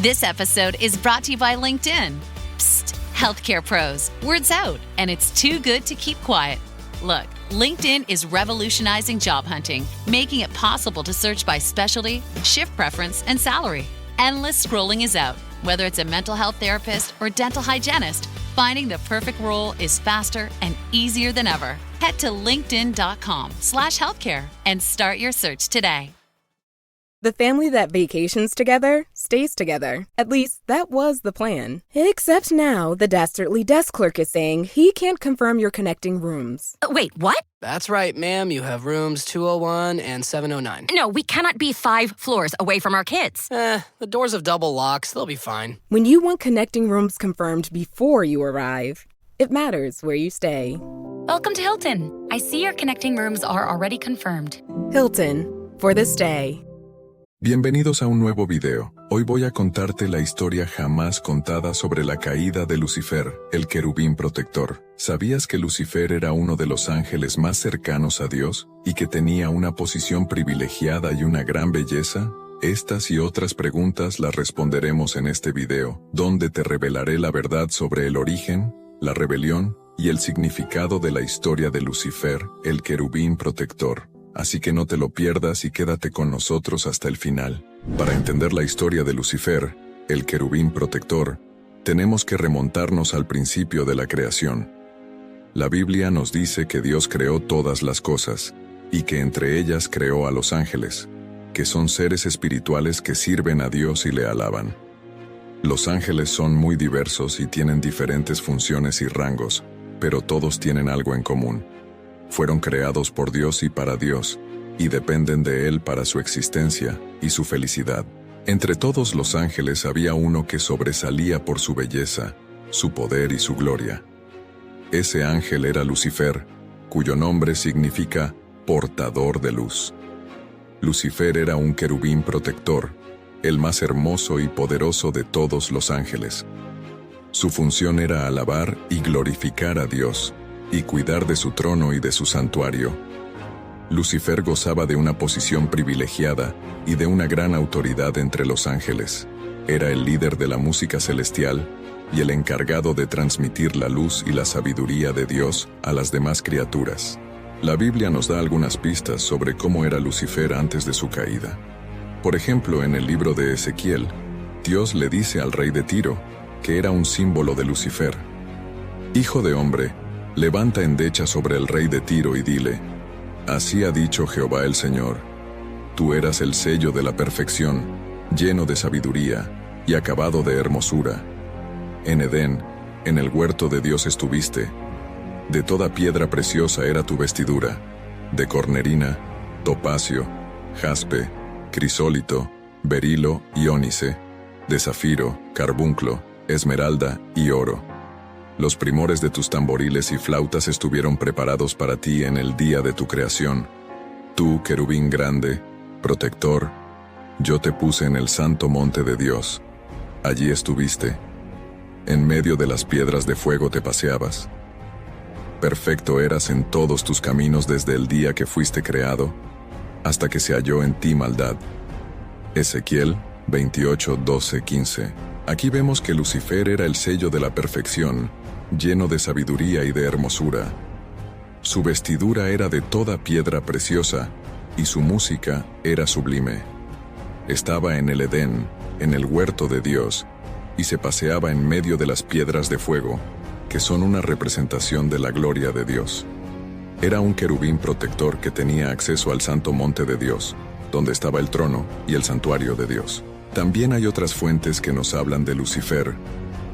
This episode is brought to you by LinkedIn. Psst, healthcare pros, word's out, and it's too good to keep quiet. Look, LinkedIn is revolutionizing job hunting, making it possible to search by specialty, shift preference, and salary. Endless scrolling is out. Whether it's a mental health therapist or dental hygienist, finding the perfect role is faster and easier than ever. Head to linkedin.com/healthcare and start your search today. The family that vacations together stays together. At least, that was the plan. Except now, the Dastardly desk clerk is saying he can't confirm your connecting rooms. Wait, what? That's right, ma'am. You have rooms 201 and 709. No, we cannot be 5 floors away from our kids. The doors have double locks. They'll be fine. When you want connecting rooms confirmed before you arrive, it matters where you stay. Welcome to Hilton. I see your connecting rooms are already confirmed. Hilton, for this day. Bienvenidos a un nuevo video. Hoy voy a contarte la historia jamás contada sobre la caída de Lucifer, el querubín protector. ¿Sabías que Lucifer era uno de los ángeles más cercanos a Dios y que tenía una posición privilegiada y una gran belleza? Estas y otras preguntas las responderemos en este video, donde te revelaré la verdad sobre el origen, la rebelión y el significado de la historia de Lucifer, el querubín protector. Así que no te lo pierdas y quédate con nosotros hasta el final. Para entender la historia de Lucifer, el querubín protector, tenemos que remontarnos al principio de la creación. La Biblia nos dice que Dios creó todas las cosas, y que entre ellas creó a los ángeles, que son seres espirituales que sirven a Dios y le alaban. Los ángeles son muy diversos y tienen diferentes funciones y rangos, pero todos tienen algo en común. Fueron creados por Dios y para Dios, y dependen de Él para su existencia y su felicidad. Entre todos los ángeles había uno que sobresalía por su belleza, su poder y su gloria. Ese ángel era Lucifer, cuyo nombre significa portador de luz. Lucifer era un querubín protector, el más hermoso y poderoso de todos los ángeles. Su función era alabar y glorificar a Dios, y cuidar de su trono y de su santuario. Lucifer gozaba de una posición privilegiada y de una gran autoridad entre los ángeles. Era el líder de la música celestial y el encargado de transmitir la luz y la sabiduría de Dios a las demás criaturas. La Biblia nos da algunas pistas sobre cómo era Lucifer antes de su caída. Por ejemplo, en el libro de Ezequiel, Dios le dice al rey de Tiro, que era un símbolo de Lucifer: «Hijo de hombre, levanta endecha sobre el rey de Tiro y dile, así ha dicho Jehová el Señor, tú eras el sello de la perfección, lleno de sabiduría y acabado de hermosura. En Edén, en el huerto de Dios estuviste. De toda piedra preciosa era tu vestidura, de cornerina, topacio, jaspe, crisólito, berilo y ónice, de zafiro, carbunclo, esmeralda y oro. Los primores de tus tamboriles y flautas estuvieron preparados para ti en el día de tu creación. Tú, querubín grande, protector, yo te puse en el santo monte de Dios. Allí estuviste. En medio de las piedras de fuego te paseabas. Perfecto eras en todos tus caminos desde el día que fuiste creado, hasta que se halló en ti maldad». Ezequiel 28, 12, 15. Aquí vemos que Lucifer era el sello de la perfección, lleno de sabiduría y de hermosura. Su vestidura era de toda piedra preciosa, y su música era sublime. Estaba en el Edén, en el huerto de Dios, y se paseaba en medio de las piedras de fuego, que son una representación de la gloria de Dios. Era un querubín protector que tenía acceso al santo monte de Dios, donde estaba el trono y el santuario de Dios. También hay otras fuentes que nos hablan de Lucifer,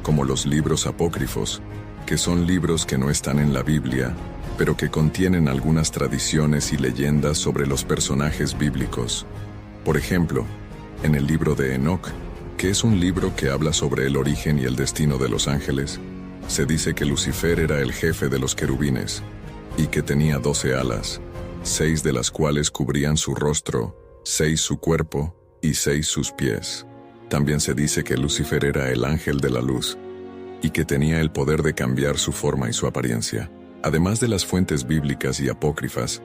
como los libros apócrifos, que son libros que no están en la Biblia, pero que contienen algunas tradiciones y leyendas sobre los personajes bíblicos. Por ejemplo, en el libro de Enoc, que es un libro que habla sobre el origen y el destino de los ángeles, se dice que Lucifer era el jefe de los querubines, y que tenía 12 alas, 6 de las cuales cubrían su rostro, 6 su cuerpo y 6 sus pies. También se dice que Lucifer era el ángel de la luz, y que tenía el poder de cambiar su forma y su apariencia. Además de las fuentes bíblicas y apócrifas,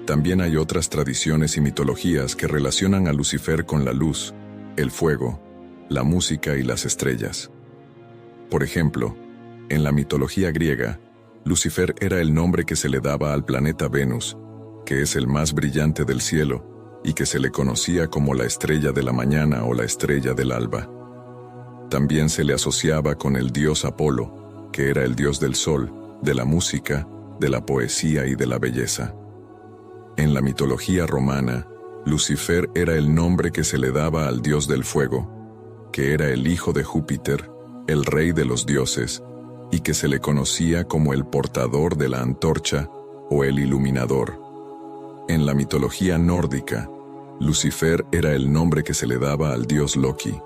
también hay otras tradiciones y mitologías que relacionan a Lucifer con la luz, el fuego la música y las estrellas. Por ejemplo, en la mitología griega, Lucifer era el nombre que se le daba al planeta Venus, que es el más brillante del cielo y que se le conocía como la estrella de la mañana o la estrella del alba. También se le asociaba con el dios Apolo, que era el dios del sol, de la música, de la poesía y de la belleza. En la mitología romana, Lucifer era el nombre que se le daba al dios del fuego, que era el hijo de Júpiter, el rey de los dioses, y que se le conocía como el portador de la antorcha o el iluminador. En la mitología nórdica, Lucifer era el nombre que se le daba al dios Loki,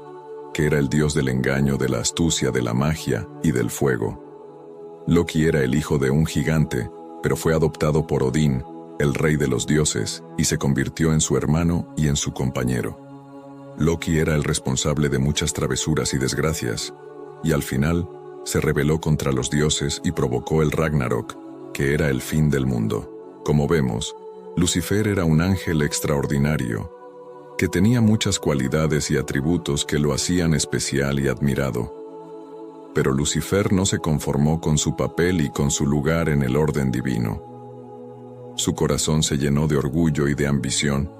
que era el dios del engaño, de la astucia, de la magia y del fuego. Loki era el hijo de un gigante, pero fue adoptado por Odín, el rey de los dioses, y se convirtió en su hermano y en su compañero. Loki era el responsable de muchas travesuras y desgracias, y al final se rebeló contra los dioses y provocó el Ragnarok, que era el fin del mundo. Como vemos, Lucifer era un ángel extraordinario, que tenía muchas cualidades y atributos que lo hacían especial y admirado. Pero Lucifer no se conformó con su papel y con su lugar en el orden divino. Su corazón se llenó de orgullo y de ambición,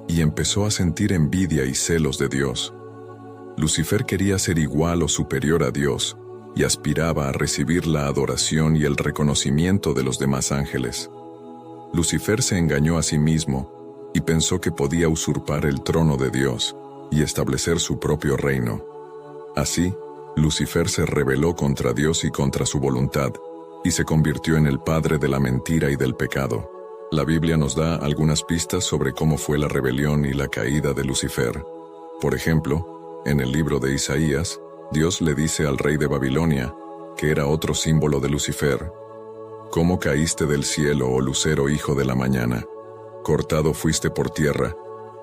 y empezó a sentir envidia y celos de Dios. Lucifer quería ser igual o superior a Dios, y aspiraba a recibir la adoración y el reconocimiento de los demás ángeles. Lucifer se engañó a sí mismo y pensó que podía usurpar el trono de Dios y establecer su propio reino. Así, Lucifer se rebeló contra Dios y contra su voluntad, y se convirtió en el padre de la mentira y del pecado. La Biblia nos da algunas pistas sobre cómo fue la rebelión y la caída de Lucifer. Por ejemplo, en el libro de Isaías, Dios le dice al rey de Babilonia, que era otro símbolo de Lucifer: «¿Cómo caíste del cielo, oh lucero hijo de la mañana? Cortado fuiste por tierra,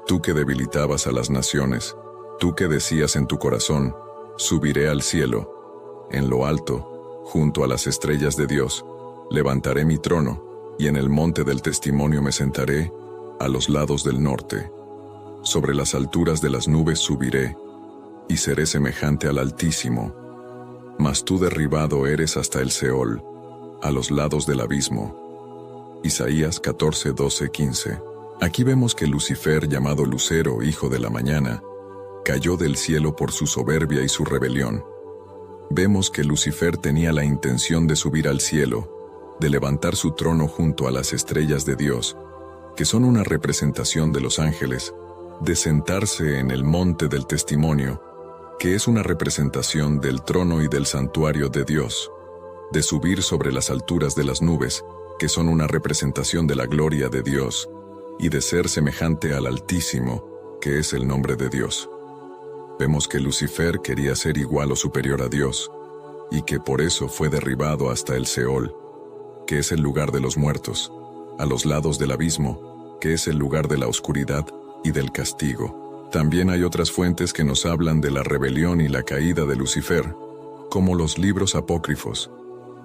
tú que debilitabas a las naciones, tú que decías en tu corazón, subiré al cielo. En lo alto, junto a las estrellas de Dios, levantaré mi trono, y en el monte del testimonio me sentaré, a los lados del norte. Sobre las alturas de las nubes subiré, y seré semejante al Altísimo. Mas tú derribado eres hasta el Seol, a los lados del abismo». Isaías 14, 12, 15. Aquí vemos que Lucifer, llamado Lucero, hijo de la mañana, cayó del cielo por su soberbia y su rebelión. Vemos que Lucifer tenía la intención de subir al cielo, de levantar su trono junto a las estrellas de Dios, que son una representación de los ángeles, de sentarse en el monte del testimonio, que es una representación del trono y del santuario de Dios, de subir sobre las alturas de las nubes, que son una representación de la gloria de Dios, y de ser semejante al Altísimo, que es el nombre de Dios. Vemos que Lucifer quería ser igual o superior a Dios, y que por eso fue derribado hasta el Seol, que es el lugar de los muertos, a los lados del abismo, que es el lugar de la oscuridad y del castigo. También hay otras fuentes que nos hablan de la rebelión y la caída de Lucifer, como los libros apócrifos,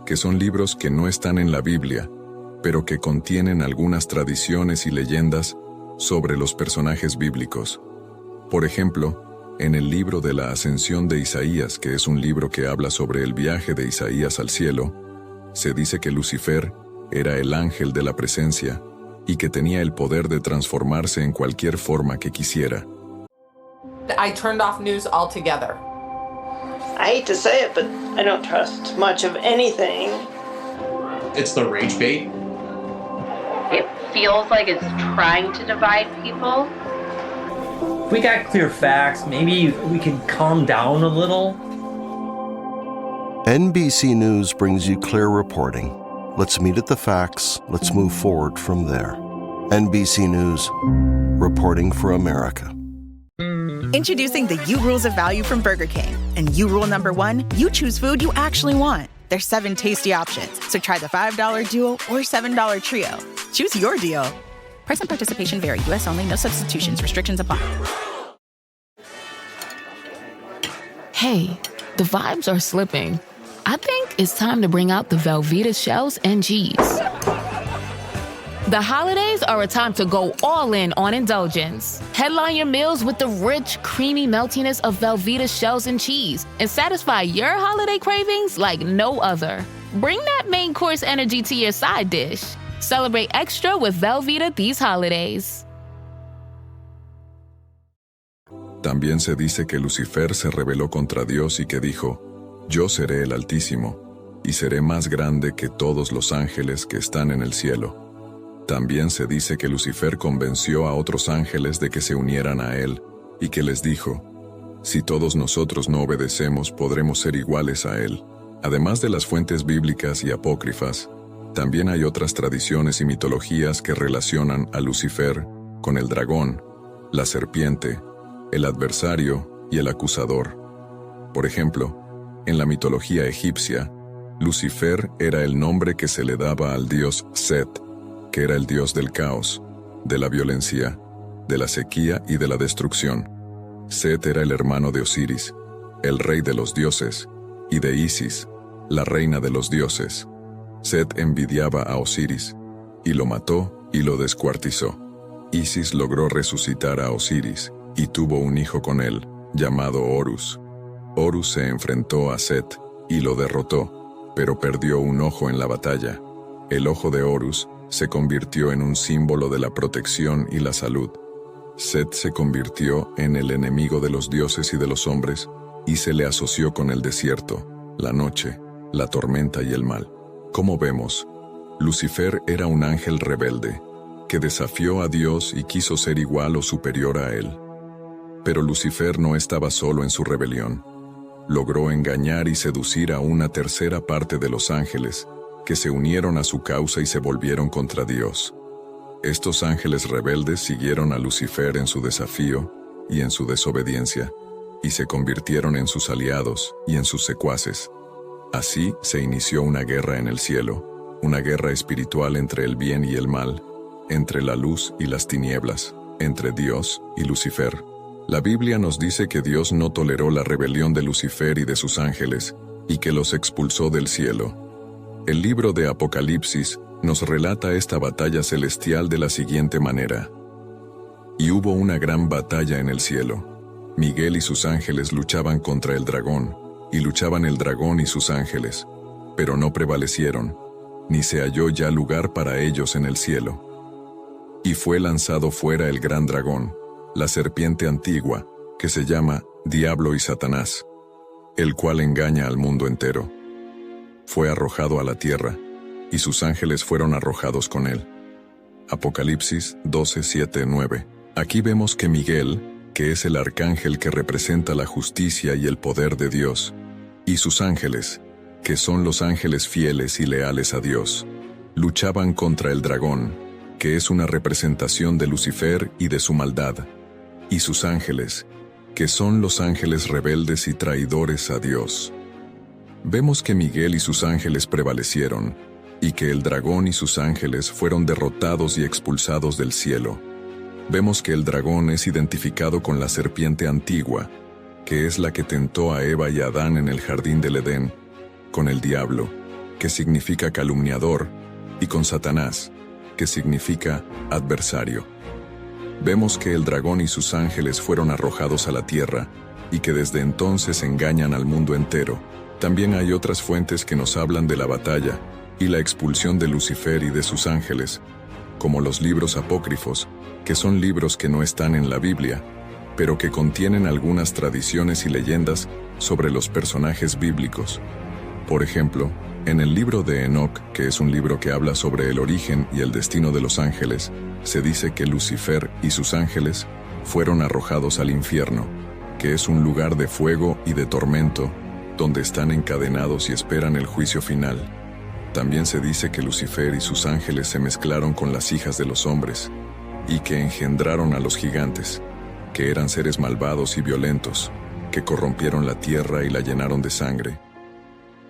que son libros que no están en la Biblia, pero que contienen algunas tradiciones y leyendas sobre los personajes bíblicos. Por ejemplo, en el libro de la Ascensión de Isaías, que es un libro que habla sobre el viaje de Isaías al cielo, se dice que Lucifer era el ángel de la presencia y que tenía el poder de transformarse en cualquier forma que quisiera. I turned off news altogether. I hate to say it, but I don't trust much of anything. It's the rage bait. It feels like it's trying to divide people. If we got clear facts, maybe we can calm down a little. NBC News brings you clear reporting. Let's meet at the facts. Let's move forward from there. NBC News, reporting for America. Introducing the U Rules of Value from Burger King. And U Rule number 1, you choose food you actually want. There's 7 tasty options, so try the $5 Duo or $7 Trio. Choose your deal. Price and participation vary. U.S. only. No substitutions. Restrictions apply. Hey, the vibes are slipping. I think it's time to bring out the Velveeta shells and G's. The holidays are a time to go all in on indulgence. Headline your meals with the rich, creamy meltiness of Velveeta shells and cheese and satisfy your holiday cravings like no other. Bring that main course energy to your side dish. Celebrate extra with Velveeta these holidays. También se dice que Lucifer se rebeló contra Dios y que dijo: Yo seré el Altísimo, y seré más grande que todos los ángeles que están en el cielo. También se dice que Lucifer convenció a otros ángeles de que se unieran a él, y que les dijo: Si todos nosotros no obedecemos, podremos ser iguales a él. Además de las fuentes bíblicas y apócrifas, también hay otras tradiciones y mitologías que relacionan a Lucifer con el dragón, la serpiente, el adversario y el acusador. Por ejemplo, en la mitología egipcia, Lucifer era el nombre que se le daba al dios Set, que era el dios del caos, de la violencia, de la sequía y de la destrucción. Set era el hermano de Osiris, el rey de los dioses, y de Isis, la reina de los dioses. Set envidiaba a Osiris, y lo mató y lo descuartizó. Isis logró resucitar a Osiris, y tuvo un hijo con él, llamado Horus. Horus se enfrentó a Set, y lo derrotó, pero perdió un ojo en la batalla. El ojo de Horus se convirtió en un símbolo de la protección y la salud. Set se convirtió en el enemigo de los dioses y de los hombres, y se le asoció con el desierto, la noche, la tormenta y el mal. Como vemos, Lucifer era un ángel rebelde, que desafió a Dios y quiso ser igual o superior a él. Pero Lucifer no estaba solo en su rebelión. Logró engañar y seducir a una tercera parte de los ángeles, que se unieron a su causa y se volvieron contra Dios. Estos ángeles rebeldes siguieron a Lucifer en su desafío y en su desobediencia, y se convirtieron en sus aliados y en sus secuaces. Así se inició una guerra en el cielo, una guerra espiritual entre el bien y el mal, entre la luz y las tinieblas, entre Dios y Lucifer. La Biblia nos dice que Dios no toleró la rebelión de Lucifer y de sus ángeles, y que los expulsó del cielo. El libro de Apocalipsis nos relata esta batalla celestial de la siguiente manera. Y hubo una gran batalla en el cielo. Miguel y sus ángeles luchaban contra el dragón, y luchaban el dragón y sus ángeles, pero no prevalecieron, ni se halló ya lugar para ellos en el cielo. Y fue lanzado fuera el gran dragón, la serpiente antigua, que se llama Diablo y Satanás, el cual engaña al mundo entero. Fue arrojado a la tierra, y sus ángeles fueron arrojados con él. Apocalipsis 12, 7, 9. Aquí vemos que Miguel, que es el arcángel que representa la justicia y el poder de Dios, y sus ángeles, que son los ángeles fieles y leales a Dios, luchaban contra el dragón, que es una representación de Lucifer y de su maldad, y sus ángeles, que son los ángeles rebeldes y traidores a Dios. Vemos que Miguel y sus ángeles prevalecieron, y que el dragón y sus ángeles fueron derrotados y expulsados del cielo. Vemos que el dragón es identificado con la serpiente antigua, que es la que tentó a Eva y a Adán en el jardín del Edén, con el diablo, que significa calumniador, y con Satanás, que significa adversario. Vemos que el dragón y sus ángeles fueron arrojados a la tierra, y que desde entonces engañan al mundo entero. También hay otras fuentes que nos hablan de la batalla y la expulsión de Lucifer y de sus ángeles, como los libros apócrifos, que son libros que no están en la Biblia, pero que contienen algunas tradiciones y leyendas sobre los personajes bíblicos. Por ejemplo, en el libro de Enoc, que es un libro que habla sobre el origen y el destino de los ángeles, se dice que Lucifer y sus ángeles fueron arrojados al infierno, que es un lugar de fuego y de tormento, donde están encadenados y esperan el juicio final. También se dice que Lucifer y sus ángeles se mezclaron con las hijas de los hombres, y que engendraron a los gigantes, que eran seres malvados y violentos, que corrompieron la tierra y la llenaron de sangre.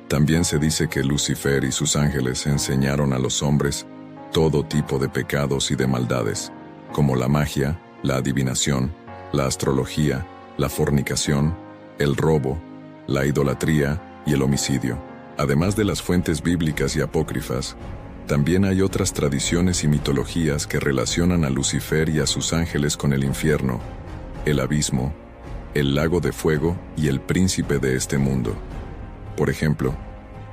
También se dice que Lucifer y sus ángeles enseñaron a los hombres todo tipo de pecados y de maldades, como la magia, la adivinación, la astrología, la fornicación, el robo, la idolatría y el homicidio. Además de las fuentes bíblicas y apócrifas, También hay otras tradiciones y mitologías que relacionan a Lucifer y a sus ángeles con el infierno, el abismo, el lago de fuego y el príncipe de este mundo. Por ejemplo,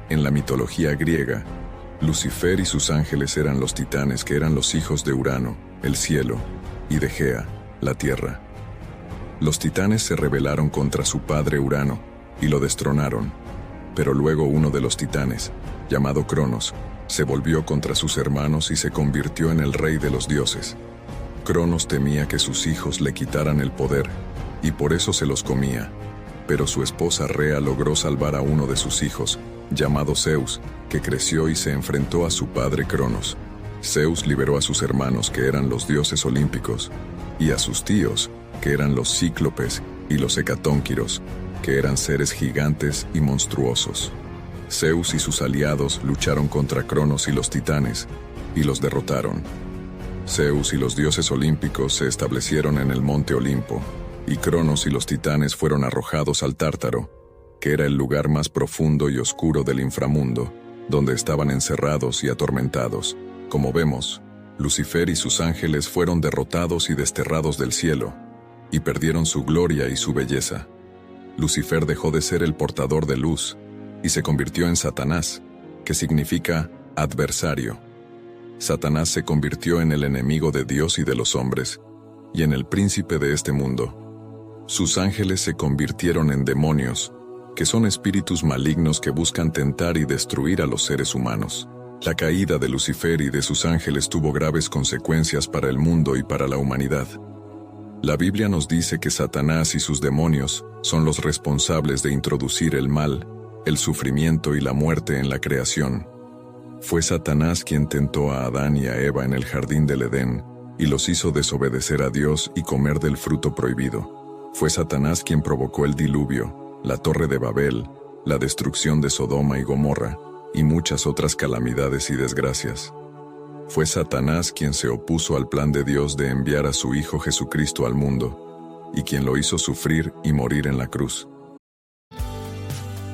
en la mitología griega, Lucifer y sus ángeles eran los titanes, que eran los hijos de Urano, el cielo, y de Gea, la tierra. Los titanes se rebelaron contra su padre Urano y lo destronaron, pero luego uno de los titanes, llamado Cronos, se volvió contra sus hermanos y se convirtió en el rey de los dioses. Cronos temía que sus hijos le quitaran el poder, y por eso se los comía, pero su esposa Rea logró salvar a uno de sus hijos, llamado Zeus, que creció y se enfrentó a su padre Cronos. Zeus liberó a sus hermanos, que eran los dioses olímpicos, y a sus tíos, que eran los cíclopes y los hecatónquiros, que eran seres gigantes y monstruosos. Zeus y sus aliados lucharon contra Cronos y los titanes, y los derrotaron. Zeus y los dioses olímpicos se establecieron en el monte Olimpo, y Cronos y los titanes fueron arrojados al Tártaro, que era el lugar más profundo y oscuro del inframundo, donde estaban encerrados y atormentados. Como vemos, Lucifer y sus ángeles fueron derrotados y desterrados del cielo, y perdieron su gloria y su belleza. Lucifer dejó de ser el portador de luz, y se convirtió en Satanás, que significa adversario. Satanás se convirtió en el enemigo de Dios y de los hombres, y en el príncipe de este mundo. Sus ángeles se convirtieron en demonios, que son espíritus malignos que buscan tentar y destruir a los seres humanos. La caída de Lucifer y de sus ángeles tuvo graves consecuencias para el mundo y para la humanidad. La Biblia nos dice que Satanás y sus demonios son los responsables de introducir el mal, el sufrimiento y la muerte en la creación. Fue Satanás quien tentó a Adán y a Eva en el jardín del Edén, y los hizo desobedecer a Dios y comer del fruto prohibido. Fue Satanás quien provocó el diluvio, la Torre de Babel, la destrucción de Sodoma y Gomorra, y muchas otras calamidades y desgracias. Fue Satanás quien se opuso al plan de Dios de enviar a su Hijo Jesucristo al mundo, y quien lo hizo sufrir y morir en la cruz.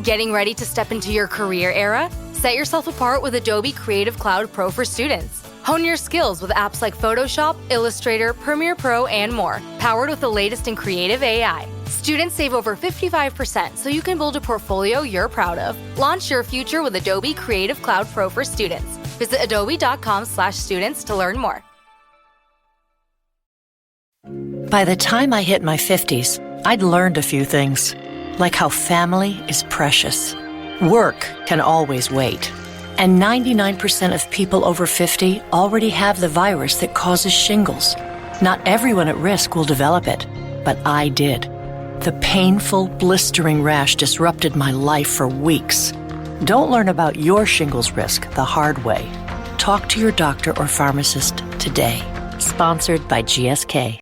Getting ready to step into your career era? Set yourself apart with Adobe Creative Cloud Pro for students. Hone your skills with apps like Photoshop, Illustrator, Premiere Pro, and more, powered with the latest in creative AI. Students save over 55% so you can build a portfolio you're proud of. Launch your future with Adobe Creative Cloud Pro for students. Visit adobe.com/students to learn more. By the time I hit my 50s, I'd learned a few things, like how family is precious. Work can always wait. And 99% of people over 50 already have the virus that causes shingles. Not everyone at risk will develop it, but I did. The painful, blistering rash disrupted my life for weeks. Don't learn about your shingles risk the hard way. Talk to your doctor or pharmacist today. Sponsored by GSK.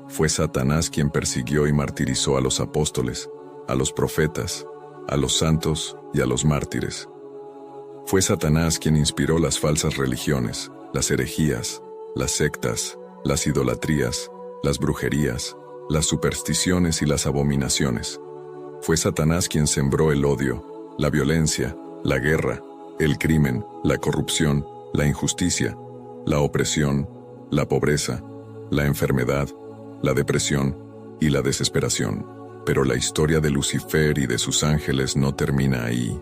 Fue Satanás quien persiguió y martirizó a los apóstoles, a los profetas, a los santos y a los mártires. Fue Satanás quien inspiró las falsas religiones, las herejías, las sectas, las idolatrías, las brujerías, las supersticiones y las abominaciones. Fue Satanás quien sembró el odio, la violencia, la guerra, el crimen, la corrupción, la injusticia, la opresión, la pobreza, la enfermedad, la depresión y la desesperación. Pero la historia de Lucifer y de sus ángeles no termina ahí.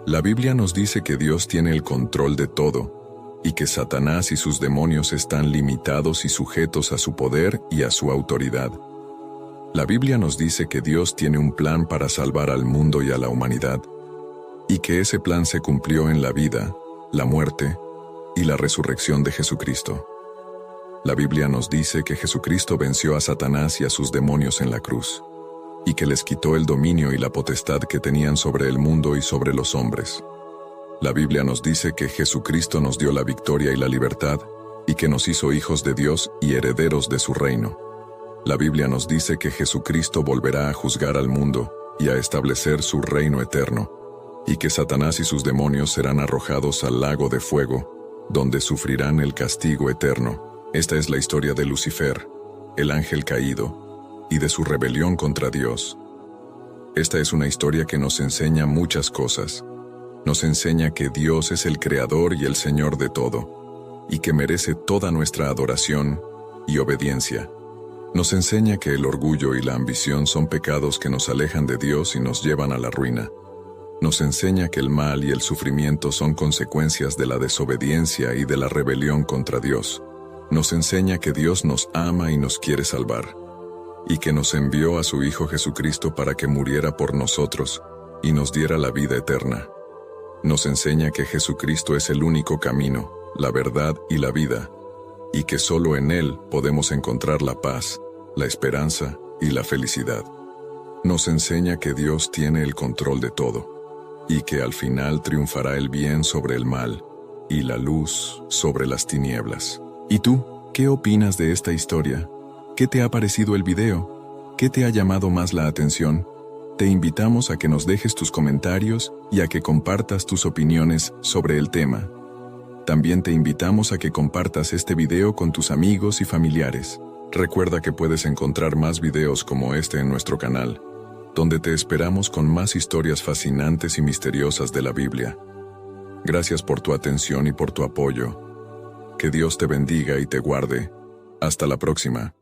La Biblia nos dice que Dios tiene el control de todo, y que Satanás y sus demonios están limitados y sujetos a su poder y a su autoridad. La Biblia nos dice que Dios tiene un plan para salvar al mundo y a la humanidad, y que ese plan se cumplió en la vida, la muerte y la resurrección de Jesucristo. La Biblia nos dice que Jesucristo venció a Satanás y a sus demonios en la cruz, y que les quitó el dominio y la potestad que tenían sobre el mundo y sobre los hombres. La Biblia nos dice que Jesucristo nos dio la victoria y la libertad, y que nos hizo hijos de Dios y herederos de su reino. La Biblia nos dice que Jesucristo volverá a juzgar al mundo y a establecer su reino eterno, y que Satanás y sus demonios serán arrojados al lago de fuego, donde sufrirán el castigo eterno. Esta es la historia de Lucifer, el ángel caído, y de su rebelión contra Dios. Esta es una historia que nos enseña muchas cosas. Nos enseña que Dios es el Creador y el Señor de todo, y que merece toda nuestra adoración y obediencia. Nos enseña que el orgullo y la ambición son pecados que nos alejan de Dios y nos llevan a la ruina. Nos enseña que el mal y el sufrimiento son consecuencias de la desobediencia y de la rebelión contra Dios. Nos enseña que Dios nos ama y nos quiere salvar, y que nos envió a su Hijo Jesucristo para que muriera por nosotros y nos diera la vida eterna. Nos enseña que Jesucristo es el único camino, la verdad y la vida, y que solo en Él podemos encontrar la paz, la esperanza y la felicidad. Nos enseña que Dios tiene el control de todo, y que al final triunfará el bien sobre el mal, y la luz sobre las tinieblas. ¿Y tú, qué opinas de esta historia? ¿Qué te ha parecido el video? ¿Qué te ha llamado más la atención? Te invitamos a que nos dejes tus comentarios y a que compartas tus opiniones sobre el tema. También te invitamos a que compartas este video con tus amigos y familiares. Recuerda que puedes encontrar más videos como este en nuestro canal, donde te esperamos con más historias fascinantes y misteriosas de la Biblia. Gracias por tu atención y por tu apoyo. Que Dios te bendiga y te guarde. Hasta la próxima.